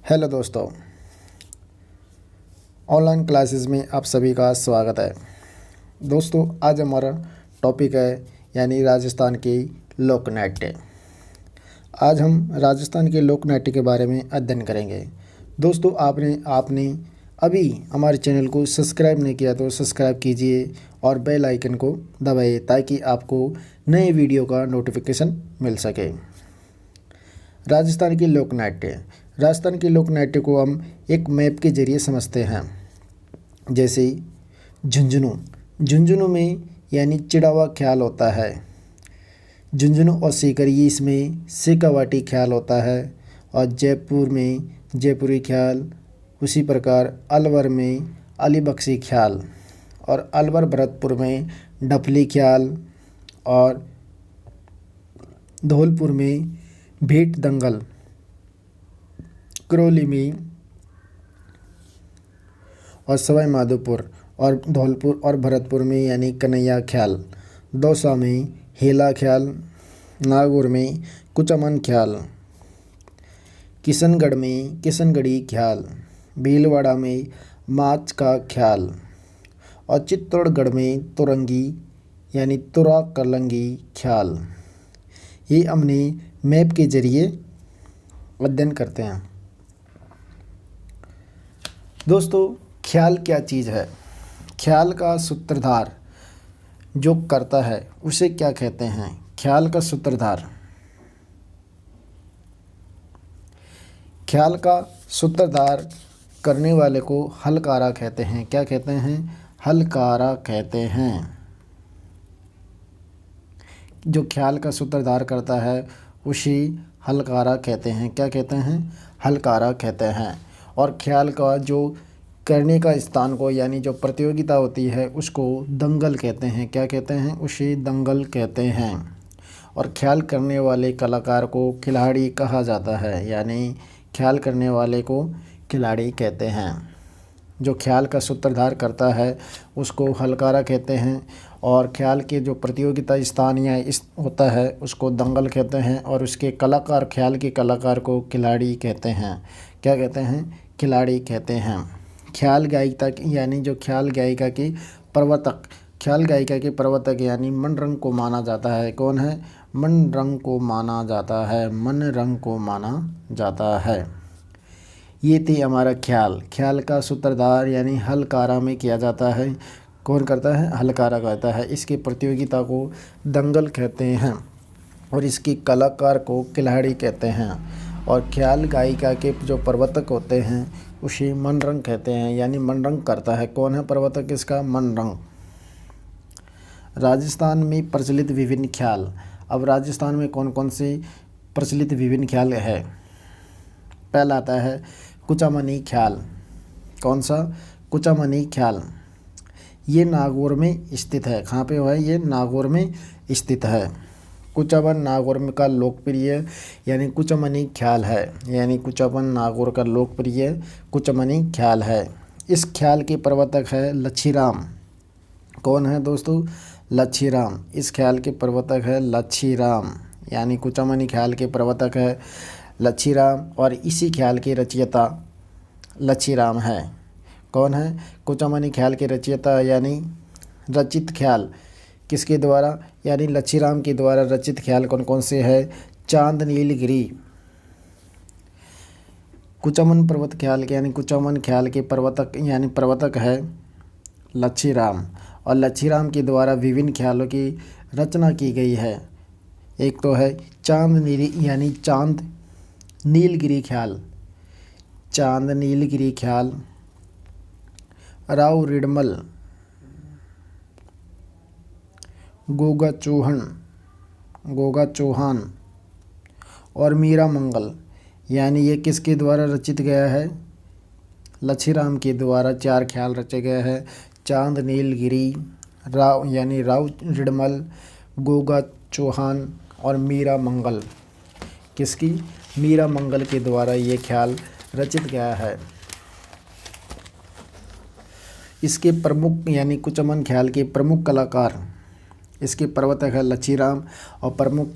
Hello दोस्तों, online classes में आप सभी का स्वागत है। दोस्तों, आज हमारा टॉपिक है यानी राजस्थान की लोक नाट्य। आज हम राजस्थान के लोक नाट्य के बारे में अध्ययन करेंगे। दोस्तों, आपने अभी हमारे चैनल को सब्सक्राइब नहीं किया तो सब्सक्राइब कीजिए और बेल आइकन को दबाइए ताकि आपको नए वीडियो का नोटिफिकेशन मिल सके। राजस्थान की लोक नाट्य। राजस्थान के लोक नाट्य को हम एक मैप के जरिए समझते हैं। जैसे झुंझुनू में यानी चिड़ावा ख्याल होता है। झुंझुनू और सीकरी इसमें सिकावाटी ख्याल होता है। और जयपुर में जयपुरी ख्याल, उसी प्रकार अलवर में अलीबख्शी ख्याल और अलवर भरतपुर में डफली ख्याल और धौलपुर में भेंट दंगल, करौली में और सवाई माधोपुर और धौलपुर और भरतपुर में यानी कन्हैया ख्याल, दौसा में हेला ख्याल, नागौर में कुचामन ख्याल, किशनगढ़ में किशनगढ़ी ख्याल, भीलवाड़ा में माच का ख्याल और चित्तौड़गढ़ में तुरंगी यानी तुरा करलंगी ख्याल। ये हमने मैप के जरिए अध्ययन करते हैं। दोस्तों, ख्याल क्या चीज़ है? ख्याल का सूत्रधार जो करता है उसे क्या कहते हैं? ख्याल का सूत्रधार, ख्याल का सूत्रधार करने वाले को हलकारा कहते हैं। क्या कहते हैं? हलकारा कहते हैं। जो ख्याल का सूत्रधार करता है उसे हलकारा कहते हैं। क्या कहते हैं? हलकारा कहते हैं। और ख्याल का जो करने का स्थान को यानी जो प्रतियोगिता होती है उसको दंगल कहते हैं। क्या कहते हैं? उसे दंगल कहते हैं। और ख्याल करने वाले कलाकार को खिलाड़ी कहा जाता है, यानी ख्याल करने वाले को खिलाड़ी कहते हैं। जो ख्याल का सूत्रधार करता है उसको हलकारा कहते हैं। और ख्याल के जो प्रतियोगिता स्थान या होता है उसको दंगल कहते हैं। और उसके कलाकार, ख्याल के कलाकार को खिलाड़ी कहते हैं। क्या कहते हैं? खिलाड़ी कहते हैं। ख्याल गायिका यानी जो ख्याल गायिका के प्रवर्तक, ख्याल गायिका के प्रवर्तक यानी मनरंग को माना जाता है। कौन है? मनरंग को माना जाता है। मनरंग को माना जाता है। ये थी हमारा ख्याल। ख्याल का सूत्रधार यानी हलकारा में किया जाता है। कौन करता है? हलकारा करता है। इसकी प्रतियोगिता को दंगल कहते हैं और इसकी कलाकार को खिलाड़ी कहते हैं। और ख्याल गायिका के जो प्रवर्तक होते हैं उसे मनरंग कहते हैं, यानी मनरंग करता है। कौन है प्रवर्तक इसका? मनरंग। राजस्थान में प्रचलित विभिन्न ख्याल। अब राजस्थान में कौन कौन से प्रचलित विभिन्न ख्याल है? पहला आता है कुचामनी ख्याल। कौन सा? कुचामनी ख्याल। ये नागौर में स्थित है। कहाँ पे है? ये नागौर में स्थित है। कुचामन नागौर में का लोकप्रिय यानी कुचामनी ख्याल है, यानी कुचामन नागौर का लोकप्रिय कुचामनी ख्याल है। इस ख्याल के प्रवर्तक है लच्छीराम। कौन है दोस्तों? लच्छीराम। इस ख्याल के प्रवर्तक है लच्छीराम, यानी कुचामनी ख्याल के प्रवर्तक है लच्छीराम। और इसी ख्याल के रचयिता लच्छीराम है। कौन है? कुचामनी ख्याल के रचयिता यानी रचित ख्याल किसके द्वारा? यानी लच्छीराम के द्वारा रचित ख्याल कौन कौन से है? चांद नीलगिरी। कुचामन पर्वत ख्याल के यानी कुचामन ख्याल के प्रवर्तक है लच्छीराम। और लच्छीराम के द्वारा विभिन्न ख्यालों की रचना की गई है। एक तो है चांद नीली यानी चांद नीलगिरी ख्याल, चांद नीलगिरी ख्याल, राव रिडमल, गोगा चौहान और मीरा मंगल। यानी ये किसके द्वारा रचित गया है? लच्छीराम के द्वारा 4 ख्याल रचे गए हैं। चांद नीलगिरी, राव रिडमल, गोगा चौहान और मीरा मंगल। किसकी? मीरा मंगल के द्वारा ये ख्याल रचित गया है। इसके प्रमुख यानी कुचामन ख्याल के प्रमुख कलाकार, इसके प्रवर्तक है लच्छीराम और प्रमुख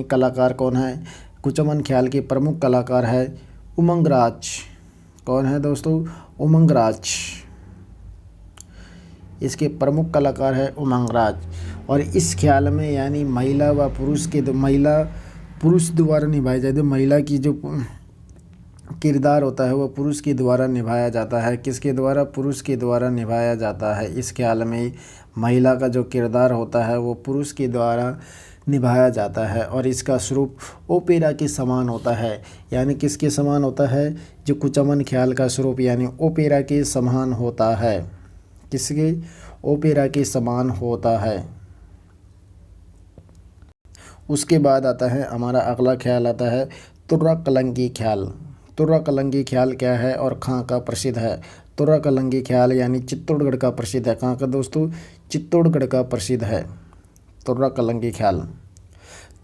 कलाकार कौन है? कुचामन ख्याल के प्रमुख कलाकार है उमंगराज। कौन है दोस्तों? उमंगराज। इसके प्रमुख कलाकार है उमंगराज। और इस ख्याल में यानी महिला व पुरुष द्वारा निभाई जाती है। महिला की जो किरदार होता है वो पुरुष के द्वारा निभाया जाता है। किसके द्वारा? पुरुष के द्वारा निभाया जाता है। इस ख्याल में महिला का जो किरदार होता है वो पुरुष के द्वारा निभाया जाता है। और इसका स्वरूप ओपेरा के समान होता है। यानी किसके समान होता है? जो कुचमन ख्याल का स्वरूप यानी ओपेरा के समान होता है। किसके? ओपेरा के समान होता है। उसके बाद आता है हमारा अगला ख्याल आता है तुर्रा कलंगी ख्याल। तुर्रा कलंगी ख्याल क्या है और कहाँ का प्रसिद्ध है? तुर्रा कलंगी ख्याल यानी चित्तौड़गढ़ का प्रसिद्ध है। कहाँ का दोस्तों? चित्तौड़गढ़ का प्रसिद्ध है तुर्रा कलंगी ख्याल।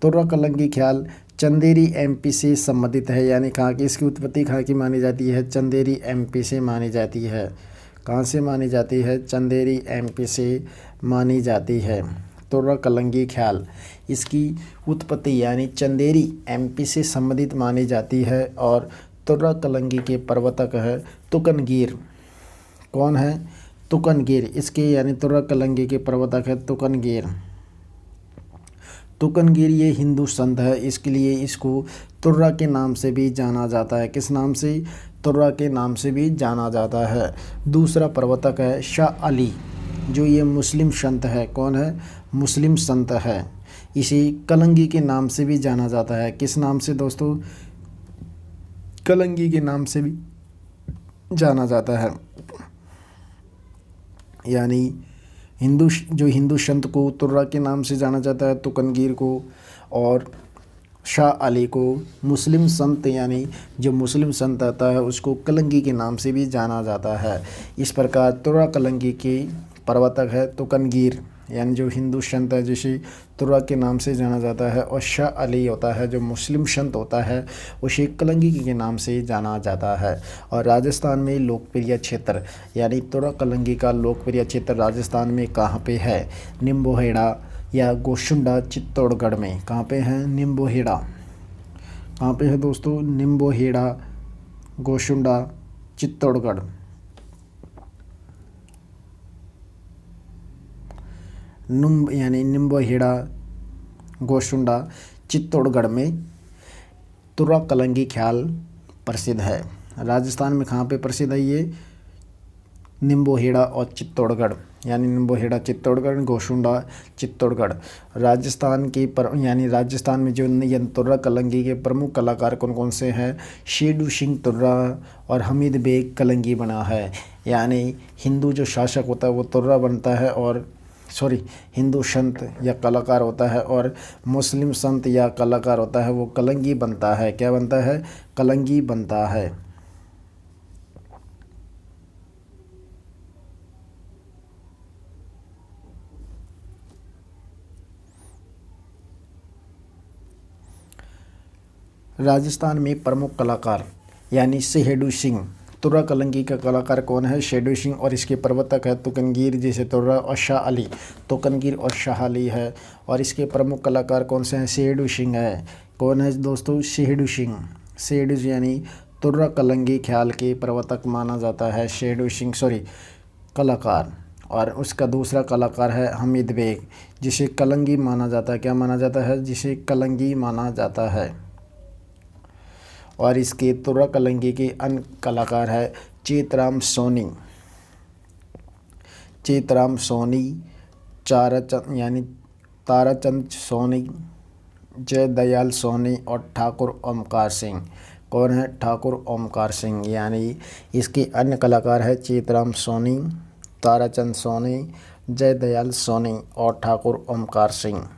तुर्रा कलंगी ख्याल चंदेरी एमपी से संबंधित है। यानी कहाँ की इसकी उत्पत्ति कहाँ की मानी जाती है? चंदेरी एमपी से मानी जाती है। कहाँ से मानी जाती है? चंदेरी एमपी से मानी जाती है तुर्रा कलंगी ख्याल। इसकी उत्पत्ति यानी चंदेरी एमपी से संबंधित मानी जाती है। और तुर्रा कलंगी के प्रवर्तक है तुकनगीर। कौन है? तुकनगीर। इसके यानी तुर्रा कलंगी के प्रवर्तक है तुकनगीर। तुकनगीर ये हिंदू संत है, इसके लिए इसको तुर्रा के नाम से भी जाना जाता है। किस नाम से? तुर्रा के नाम से भी जाना जाता है। दूसरा प्रवर्तक है शाह अली, जो ये मुस्लिम संत है। कौन है? मुस्लिम संत है। इसी कलंगी के नाम से भी जाना जाता है। किस नाम से दोस्तों? कलंगी के नाम से भी जाना जाता है। यानी हिंदू संत को तुर्रा के नाम से जाना जाता है, तुकनगीर को, और शाह अली को मुस्लिम संत यानी जो मुस्लिम संत आता है उसको कलंगी के नाम से भी जाना जाता है। इस प्रकार तुर्रा कलंगी के प्रवर्तक है तुकनगीर यानी जो हिंदू संत है जिसे तुर्रा के नाम से जाना जाता है। और शाह अली होता है जो मुस्लिम संत होता है, उसे कलंगी के नाम से जाना जाता है। और राजस्थान में लोकप्रिय क्षेत्र यानी तुर्रा कलंगी का लोकप्रिय क्षेत्र राजस्थान में कहाँ पे है? निम्बोहेड़ा या गोशुंडा चित्तौड़गढ़ में। कहाँ पे है? निम्बोहेड़ा। कहाँ पे है दोस्तों? निम्बोहेड़ा, गोशुंडा, चित्तौड़गढ़। यानी निम्बोहेड़ा, गोशुंडा, चित्तौड़गढ़ में तुर्रा कलंगी ख्याल प्रसिद्ध है। राजस्थान में कहाँ पे प्रसिद्ध है ये? निम्बोहेड़ा और चित्तौड़गढ़। यानी निम्बोहेड़ा चित्तौड़गढ़, गोशुंडा चित्तौड़गढ़। राजस्थान में जो तुर्रा कलंगी के प्रमुख कलाकार कौन कौन से हैं? शेडू सिंह तुर्रा और हमीद बेग कलंगी बना है। यानी हिंदू जो शासक होता है वो तुर्रा बनता है, और हिंदू संत या कलाकार होता है, और मुस्लिम संत या कलाकार होता है वो कलंगी बनता है। क्या बनता है? कलंगी बनता है। राजस्थान में प्रमुख कलाकार यानी शेडू सिंह। तुर्रा कलंगी का कलाकार कौन है? शेडू सिंह। और इसके प्रवर्तक है तुकनगीर जैसे तुर्रा, और शाह अली। तुकनगीर और शाह अली है। और इसके प्रमुख कलाकार कौन से हैं? शेडू सिंह है। कौन है दोस्तों? शेडू सिंह। शेडू यानी तुर्रा कलंगी ख्याल के प्रवर्तक माना जाता है शेडू सिंह कलाकार। और उसका दूसरा कलाकार है हमीद बेग, जिसे कलंगी माना जाता है। क्या माना जाता है? जिसे कलंगी माना जाता है। और इसके तुर्रा कलंगी के अन्य कलाकार है चेतराम सोनी, ताराचंद सोनी, जयदयाल सोनी और ठाकुर ओमकार सिंह। कौन है? ठाकुर ओमकार सिंह। यानी इसके अन्य कलाकार है चेतराम सोनी, ताराचंद सोनी, जयदयाल सोनी और ठाकुर ओमकार सिंह।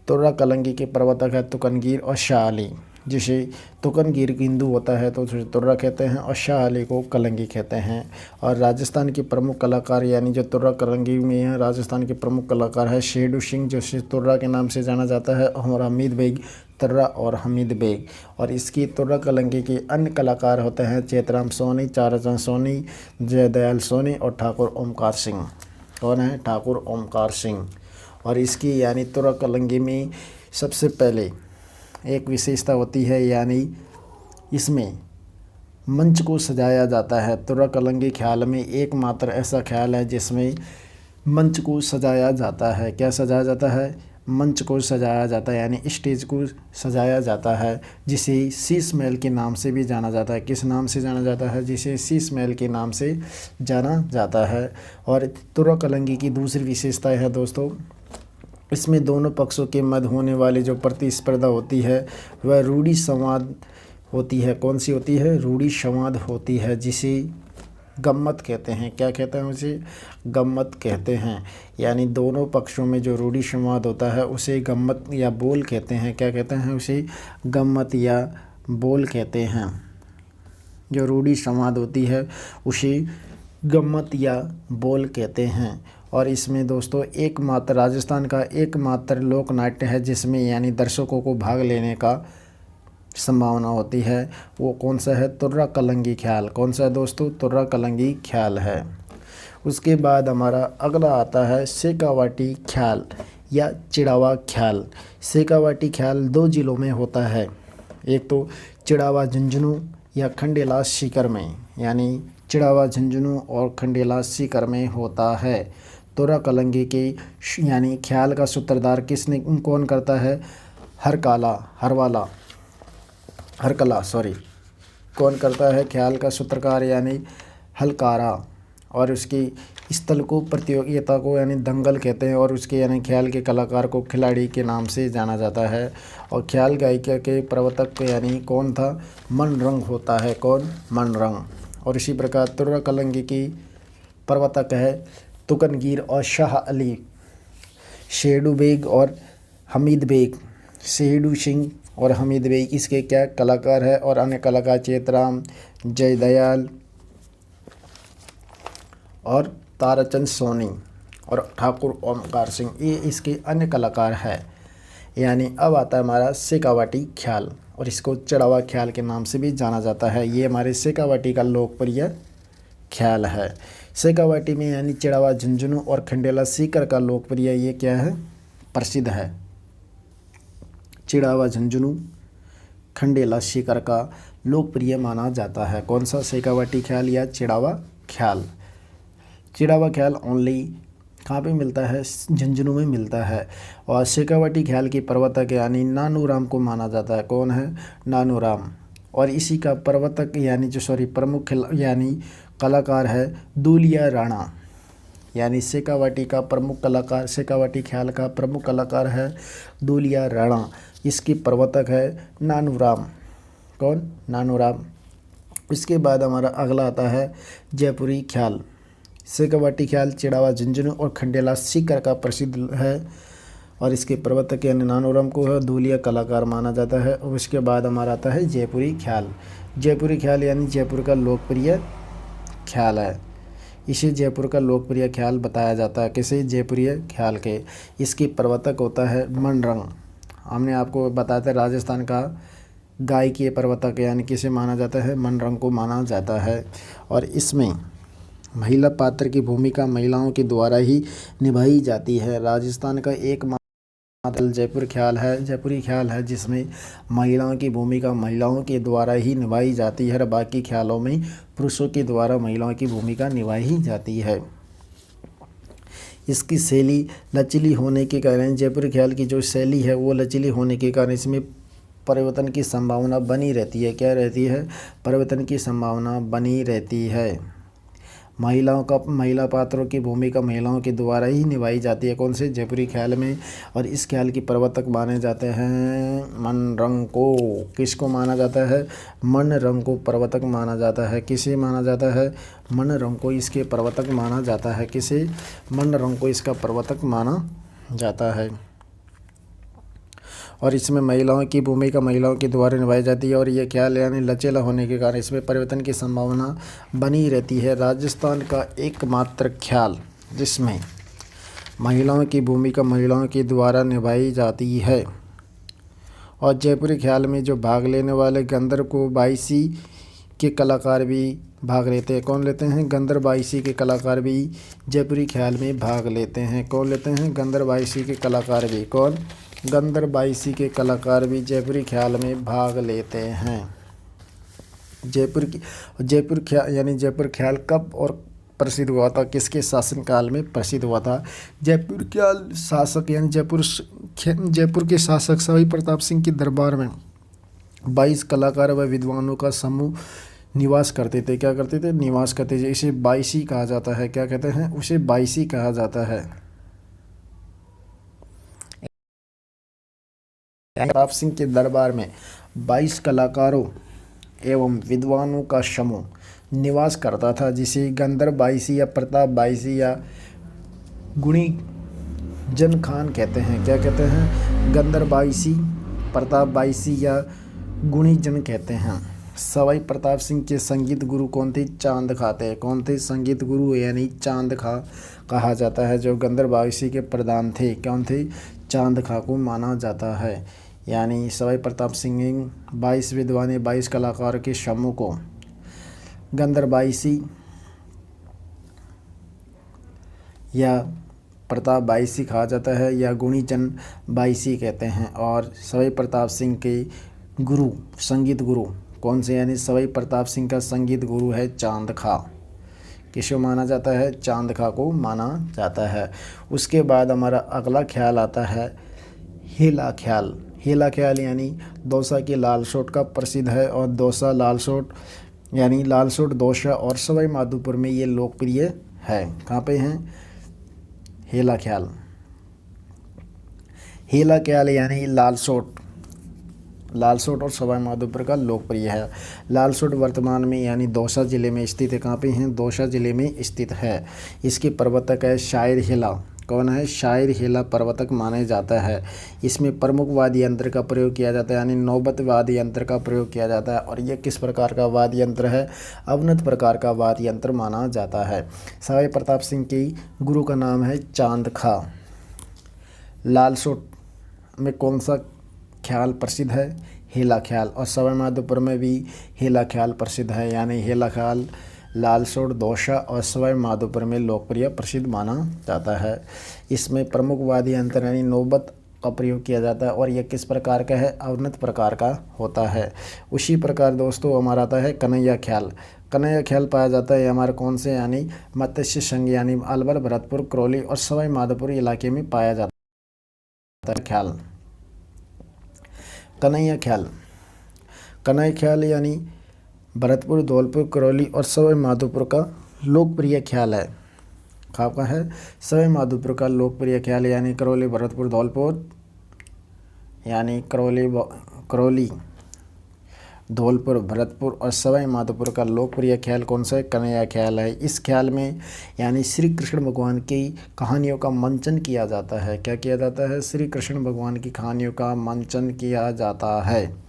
तुर्रा कलंगी के प्रवर्तक है तुकनगीर और शाह अली। जिसे तुकनगीर हिंदू होता है तो उसे तुर्रा कहते हैं, और शाह अली को कलंगी कहते हैं। और राजस्थान के प्रमुख कलाकार यानी जो तुर्रा कलंगी में है, राजस्थान के प्रमुख कलाकार है शेडू सिंह जो तुर्रा के नाम से जाना जाता है, और हमीद बेग, तुर्रा और हमीद बेग। और इसकी तुर्रा कलंगी के अन्य कलाकार होते हैं चेतराम सोनी, ताराचंद सोनी, जयदयाल सोनी और ठाकुर ओमकार सिंह। कौन है? ठाकुर ओमकार सिंह। और इसकी यानी तुर्रा कलंगी में सबसे पहले एक विशेषता होती है, यानी इसमें मंच को सजाया जाता है। तुर्क अलंगी ख्याल में एकमात्र ऐसा ख्याल है जिसमें मंच को सजाया जाता है। क्या सजाया जाता है? मंच को सजाया जाता है, यानी स्टेज को सजाया जाता है, जिसे शीश महल के नाम से भी जाना जाता है। किस नाम से जाना जाता है? जिसे शीश महल के नाम से जाना जाता है। और तुर्क अलंगी की दूसरी विशेषता है दोस्तों, इसमें दोनों पक्षों के मध्य होने वाली जो प्रतिस्पर्धा होती है वह रूढ़ि संवाद होती है। कौन सी होती है? रूढ़ि संवाद होती है, जिसे गम्मत कहते हैं। क्या कहते हैं उसे? गम्मत कहते हैं। यानी दोनों पक्षों में जो रूढ़ि संवाद होता है उसे गम्मत या बोल कहते हैं। क्या कहते हैं उसे? गम्मत या बोल कहते हैं। जो रूढ़ि संवाद होती है उसे गम्मत या बोल कहते हैं। और इसमें दोस्तों एकमात्र राजस्थान का एकमात्र लोक नाट्य है जिसमें यानी दर्शकों को भाग लेने का संभावना होती है। वो कौन सा है? तुर्क अलंगी ख्याल। कौन सा है दोस्तों? तुर्क अलंगी ख्याल है। उसके बाद हमारा अगला आता है शेखावाटी ख्याल या चिड़ावा ख्याल। शेखावाटी ख्याल 2 जिलों में होता है। एक तो चिड़ावा झुंझुनू या खंडेला सीकर में, यानी चिड़ावा झुंझुनू और खंडेला सीकर में होता है। तुर्क अलंगी के यानी ख्याल का सूत्रधार कौन करता है? कौन करता है ख्याल का सूत्रकार? यानी हलकारा। और उसकी स्थल को प्रतियोगिता को यानी दंगल कहते हैं, और उसके यानी ख्याल के कलाकार को खिलाड़ी के नाम से जाना जाता है। और ख्याल गायिका के प्रवर्तक यानी कौन था? मनरंग होता है। कौन? मनरंग। और इसी प्रकार तुर्क अलंगी की प्रवर्तक है तुकनगीर और शाह अली, शेडू बेग और हमीद बेग। शेडू सिंह और हमीद बेग इसके क्या कलाकार है। और अन्य कलाकार चेतराम, जयदयाल और ताराचंद सोनी और ठाकुर ओमकार सिंह, ये इसके अन्य कलाकार है। यानी अब आता है हमारा शेखावाटी ख्याल, और इसको चिड़ावा ख्याल के नाम से भी जाना जाता है। ये हमारे शेखावाटी का लोकप्रिय ख्याल है। शेखावाटी में यानी चिड़ावा झुंझुनू और खंडेला सीकर का लोकप्रिय ये क्या है? प्रसिद्ध है। चिड़ावा झुंझुनू खंडेला सीकर का लोकप्रिय माना जाता है। कौन सा? शेखावाटी ख्याल या चिड़ावा ख्याल। चिड़ावा ख्याल ओनली कहाँ पे मिलता है? झुंझुनू में मिलता है। और शेखावाटी ख्याल की प्रवर्तक यानी नानूराम को माना जाता है। कौन है? नानूराम। और इसी का प्रवर्तक यानी प्रमुख यानी कलाकार है दूलिया राणा। यानी शेखावाटी का प्रमुख कलाकार, शेखावाटी ख्याल का प्रमुख कलाकार है दूलिया राणा। इसकी प्रवर्तक है नानूराम। कौन? नानूराम। इसके बाद हमारा अगला आता है जयपुरी ख्याल। शेखावाटी ख्याल चिड़ावा झुंझुनू और खंडेला सीकर का प्रसिद्ध है, और इसके प्रवर्तक यानी नानूराम को है दूलिया कलाकार माना जाता है। और उसके बाद हमारा आता है जयपुरी ख्याल। जयपुरी ख्याल यानी जयपुर का लोकप्रिय ख्याल है। इसे जयपुर का लोकप्रिय ख्याल बताया जाता है। किसे? जयपुरीय ख्याल के। इसकी प्रवर्तक होता है मनरंग। हमने आपको बताया था राजस्थान का गायकीय प्रवर्तक यानी किसे माना जाता है? मनरंग को माना जाता है। और इसमें महिला पात्र की भूमिका महिलाओं के द्वारा ही निभाई जाती है। राजस्थान का एकमात्र जयपुर ख्याल है, जयपुरी ख्याल है, जिसमें महिलाओं की भूमिका महिलाओं के द्वारा ही निभाई जाती है। बाकी ख्यालों में पुरुषों के द्वारा महिलाओं की भूमिका निभाई जाती है। इसकी शैली लचीली होने के कारण, जयपुरी ख्याल की जो शैली है वो लचीली होने के कारण इसमें परिवर्तन की संभावना बनी रहती है। क्या रहती है? परिवर्तन की संभावना बनी रहती है। महिला पात्रों की भूमिका महिलाओं के द्वारा ही निभाई जाती है। कौन से? जयपुरी ख्याल में। और इस ख्याल की प्रवर्तक माने जाते हैं मनरंग को। किसको माना जाता है? मनरंग को प्रवर्तक माना जाता है। किसे माना जाता है? मनरंग को इसके प्रवर्तक माना जाता है। किसे? मनरंग को इसका प्रवर्तक माना जाता है। और इसमें महिलाओं की भूमिका महिलाओं के द्वारा निभाई जाती है। और ये ख्याल यानी लचीला होने के कारण इसमें परिवर्तन की संभावना बनी रहती है। राजस्थान का एकमात्र ख्याल जिसमें महिलाओं की भूमिका महिलाओं के द्वारा निभाई जाती है। और जयपुरी ख्याल में जो भाग लेने वाले गंधर्व को बाईसी के कलाकार भी भाग लेते हैं। कौन लेते हैं? गंधर्व बाईसी के कलाकार भी जयपुरी ख्याल में भाग लेते हैं। कौन लेते हैं? गंधर्व बाईसी के कलाकार भी। कौन? गंधर्व बाईसी के कलाकार भी जयपुरी ख्याल में भाग लेते हैं। जयपुर ख्याल यानी जयपुर ख्याल कब और प्रसिद्ध हुआ था, किसके शासनकाल में प्रसिद्ध हुआ था। जयपुर ख्याल शासक यानी जयपुर के शासक सवाई प्रताप सिंह के दरबार में 22 कलाकार व विद्वानों का समूह निवास करते थे। क्या करते थे? निवास करते थे। इसे बाईसी कहा जाता है। क्या कहते हैं? उसे बाईसी कहा जाता है। प्रताप सिंह के दरबार में 22 कलाकारों एवं विद्वानों का समूह निवास करता था, जिसे गंदर बाईसी या प्रताप बाईसी या गुणी जन खान कहते हैं। क्या कहते हैं? गंदर बाईसी, प्रताप बाईसी या गुणी जन कहते हैं। सवाई प्रताप सिंह के संगीत गुरु कौन थे? चांद खा थे। कौन थे? संगीत गुरु यानी चांद खा कहा जाता है, जो गंदर बाईसी के प्रधान थे। कौन थे? चांद खा को माना जाता है। यानी सवाई प्रताप सिंह 22 विद्वान 22 कलाकार के समूह को गंदर बाईसी या प्रताप बाईसी कहा जाता है या गुणीचंद बाईसी कहते हैं। और सवाई प्रताप सिंह के गुरु, संगीत गुरु कौन से? यानी सवाई प्रताप सिंह का संगीत गुरु है चांद खा। किसको माना जाता है? चांद खा को माना जाता है। उसके बाद हमारा अगला ख्याल आता है हेला ख्याल। हेला ख्याल यानी दौसा के लालसोट का प्रसिद्ध है, और दौसा लालसोट यानी लालसोट दौसा और सवाई माधोपुर में ये लोकप्रिय है। कहाँ पे हैं? हेला ख्याल। हेला ख्याल यानी लालसोट और सवाई माधोपुर का लोकप्रिय है। लालसोट वर्तमान में यानी दौसा जिले में स्थित है। कहाँ पे हैं? दौसा जिले में स्थित है। इसके प्रवर्तक है शायर हेला। कौन है? शायर हेला प्रवर्तक माने जाता है। इसमें प्रमुख वाद्य यंत्र का प्रयोग किया जाता है, यानी नौबत वाद्य यंत्र का प्रयोग किया जाता है। और यह किस प्रकार का वाद्य यंत्र है? अवनत प्रकार का वाद्य यंत्र माना जाता है। सवाई प्रताप सिंह की गुरु का नाम है चांद खा। लालसोट में कौन सा ख्याल प्रसिद्ध है? हेला ख्याल। और सवाई माधोपुर में भी हेला ख्याल प्रसिद्ध है, यानी हेला ख्याल लालसोट दौसा और सवाई माधोपुर में लोकप्रिय प्रसिद्ध माना जाता है। इसमें प्रमुख वाद्य यंत्र यानी नौबत का प्रयोग किया जाता है, और यह किस प्रकार का है? अवनत प्रकार का होता है। उसी प्रकार दोस्तों हमारा आता है कन्हैया ख्याल। कन्हैया ख्याल पाया जाता है हमारे कौन से? यानी मत्स्य संघ यानी अलवर, भरतपुर, करौली और सवाई माधोपुर इलाके में पाया जाता है ख्याल। कन्हैया ख्याल यानी भरतपुर, धौलपुर, करौली और सवाई माधोपुर का लोकप्रिय ख्याल है। कहाँ का है? सवाई माधोपुर का लोकप्रिय ख्याल, यानी करौली, भरतपुर, धौलपुर यानी करौली, धौलपुर, भरतपुर और सवाई माधोपुर का लोकप्रिय ख्याल कौन सा है? कन्हैया ख्याल है। इस ख्याल में यानी श्री कृष्ण भगवान की कहानियों का मंचन किया जाता है। क्या किया जाता है? श्री कृष्ण भगवान की कहानियों का मंचन किया जाता है।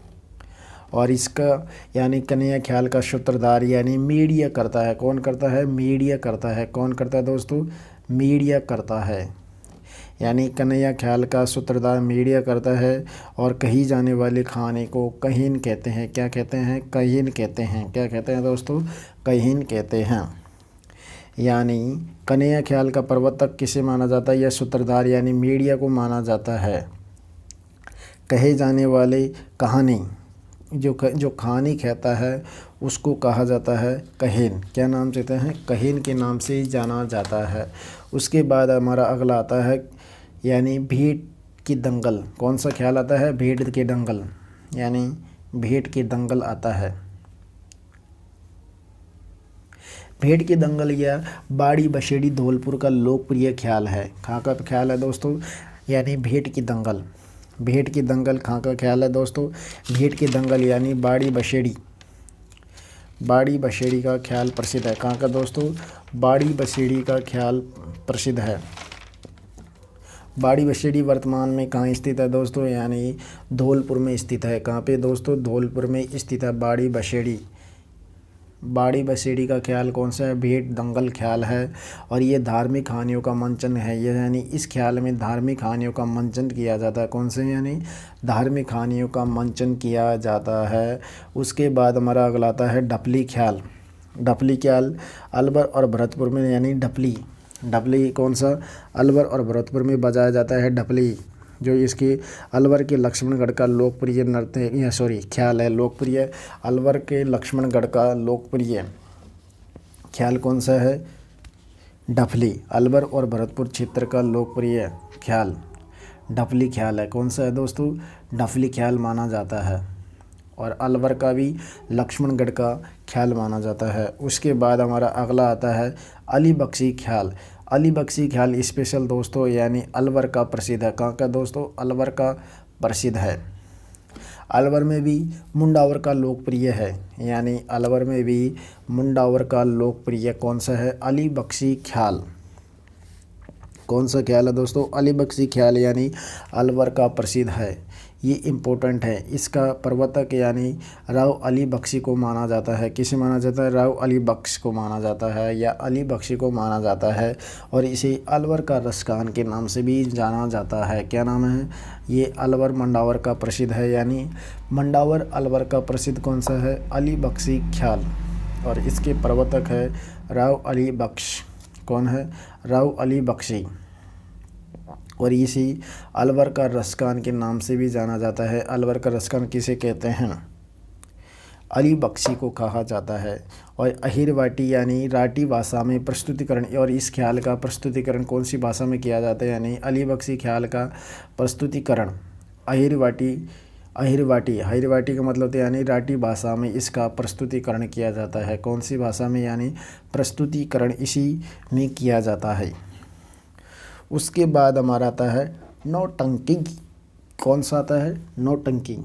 और इसका यानी कन्हैया ख्याल का सूत्रधार यानी मीडिया करता है। कौन करता है? मीडिया करता है। कौन करता है दोस्तों? मीडिया करता है। यानी कन्हैया ख्याल का सूत्रधार मीडिया करता है। और कही जाने वाली कहानी को कहीन कहते हैं। क्या कहते हैं? कहीन कहते हैं। क्या कहते हैं दोस्तों? कहीन कहते हैं। यानी कन्हैया ख्याल का प्रवर्तक किसे माना जाता है? यह सूत्रधार यानी मीडिया को माना जाता है। कहे जाने वाले कहानी जो कहानी कहता है उसको कहा जाता है कहीन। क्या नाम से कहते हैं? कहीन के नाम से जाना जाता है। उसके बाद हमारा अगला आता है यानी भेंट की दंगल। कौन सा ख्याल आता है? भेंट के दंगल, यानी भेंट के दंगल आता है। भेंट की दंगल या बाड़ी बसेड़ी धौलपुर का लोकप्रिय ख्याल है। कहाँ का ख्याल है दोस्तों? यानी भेंट की दंगल। भेंट की दंगल कहाँ का ख्याल है दोस्तों? भेंट की दंगल यानी बाड़ी बसेड़ी का ख्याल प्रसिद्ध है। कहाँ का दोस्तों? बाड़ी बसेड़ी का ख्याल प्रसिद्ध है। बाड़ी बसेड़ी वर्तमान में कहाँ स्थित है दोस्तों? यानी धौलपुर में स्थित है। कहाँ पे दोस्तों? धौलपुर में स्थित है बाड़ी बसेड़ी का ख्याल कौन सा है? भेंट दंगल ख्याल है। और ये धार्मिक कहानियों का मंचन है। ये यानी इस ख्याल में धार्मिक कहानियों का मंचन किया जाता है। कौन से? यानी धार्मिक कहानियों का मंचन किया जाता है। उसके बाद हमारा अगला आता है ढपली ख्याल। ढपली ख्याल अलवर और भरतपुर में यानी ढपली कौन सा? अलवर और भरतपुर में बजाया जाता है ढपली। जो इसकी अलवर के लक्ष्मणगढ़ का लोकप्रिय नृत्य ख्याल है, लोकप्रिय अलवर के लक्ष्मणगढ़ का लोकप्रिय ख्याल कौन सा है? डफली। अलवर और भरतपुर क्षेत्र का लोकप्रिय ख्याल डफली ख्याल है। कौन सा है दोस्तों? डफली ख्याल माना जाता है। और अलवर का भी लक्ष्मणगढ़ का ख्याल माना जाता है। उसके बाद हमारा अगला आता है अली बख्शी ख्याल। अली बख्शी ख्याल स्पेशल दोस्तों यानी अलवर का प्रसिद्ध है। कहाँ का दोस्तों? अलवर का प्रसिद्ध है। अलवर में भी मुंडावर का लोकप्रिय है, यानी अलवर में भी मुंडावर का लोकप्रिय कौन सा है? अली बख्शी ख्याल। कौन सा ख्याल है दोस्तों? अली बख्शी ख्याल यानी अलवर का प्रसिद्ध है। ये इम्पोर्टेंट है। इसका प्रवर्तक यानी राव अली बख्शी को माना जाता है। किसे माना जाता है? राव अली बख्श को माना जाता है या अली बख्शी को माना जाता है। और इसे अलवर का रसखान के नाम से भी जाना जाता है। क्या नाम है? ये अलवर मंडावर का प्रसिद्ध है, यानी मंडावर अलवर का प्रसिद्ध कौन सा है? अली बख्शी ख्याल। और इसके प्रवर्तक है राव अली बख्श। कौन है? राव अली बख्शी। और इसी अलवर का रसखान के नाम से भी जाना जाता है। अलवर का रसखान किसे कहते हैं? अली बख्शी को कहा जाता है। और अहिरवाटी यानी राठी भाषा में प्रस्तुतिकरण, और इस ख्याल का प्रस्तुतिकरण कौन सी भाषा में किया जाता है? यानी अली बख्शी ख्याल का प्रस्तुतिकरण अहिरवाटी का मतलब यानी राठी भाषा में इसका प्रस्तुतिकरण किया जाता है। कौन सी भाषा में? यानी प्रस्तुतिकरण इसी में किया जाता है। उसके बाद हमारा आता है नौटंकी। कौन सा आता है? नौटंकी।